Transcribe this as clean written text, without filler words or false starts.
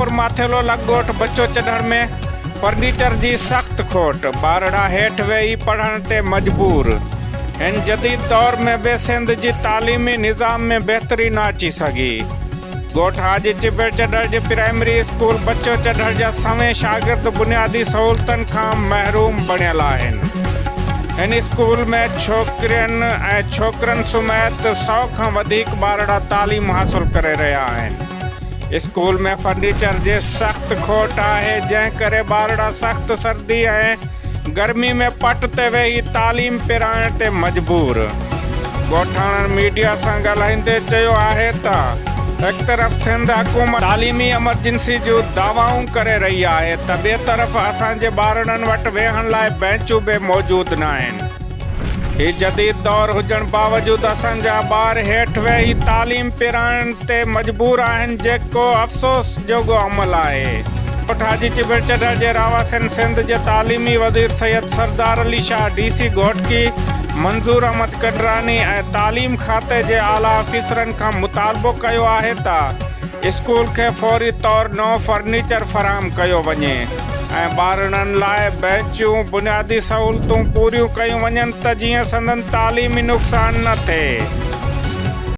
जयपुर माथेलो लॻोट बच्चो चढ़ण में फर्नीचर जी सख्त खोट। ॿारड़ा हेठि वेही पढ़ण ते मजबूर। हिन जदीद दौर में बि सिंध जी तालीमी निज़ाम में बहितरी न अची सघी। ॻोठ हाजी चिबड़ चढ़र जे प्राइमरी स्कूल बच्चो चढ़र जा सवें शागिर्द बुनियादी सहूलतनि खां महरूम बणियल आहिनि। हिन स्कूल में छोकिरियुनि ऐं छोकिरनि समेत 100 खां वधीक ॿारड़ा तालीम हासिल करे रहिया आहिनि। स्कूल में फर्नीचर जी सख्त खोट आहे, जंहिं करे ॿारड़ा सख़्त सर्दी ऐं गर्मी में पट ते वेही तालीम पिराइण ते मजबूर। ॻोठाणनि मीडिया सां ॻाल्हाईंदे चयो आहे त हिक तरफ़ सिंध हुकूमत तालीमी एमरजेंसी जूं दावाऊं करे रही आहे त ॿिए तरफ़ असांजे ॿारड़नि वटि वेहण लाइ बेंचूं बि मौजूदु न आहिनि। ही जदीद दौर हुजण बावजूदि असांजा ॿार हेठि वेही तालीम पिराइण ते मजबूर आहिनि, जेको अफ़सोस जोॻो अमल आहे। ॻोठ हाजी चिबड़ चढ़र जे रावासिन सिंध जे तालीमी वज़ीर सैयद सरदार अली शाह, DC घोटकी मंज़ूर अहमद कटरानी ऐं तालीम खाते जे आला ऑफिसरनि खां मुतालबो कयो आहे त स्कूल खे फौरी तौर नओं फर्नीचर फराहम कयो वञे ऐं ॿारड़नि लाइ बेंचूं बुनियादी सहूलतूं पूरियूं कयूं वञनि त जीअं संदनि तालीमी नुक़सान न थिए।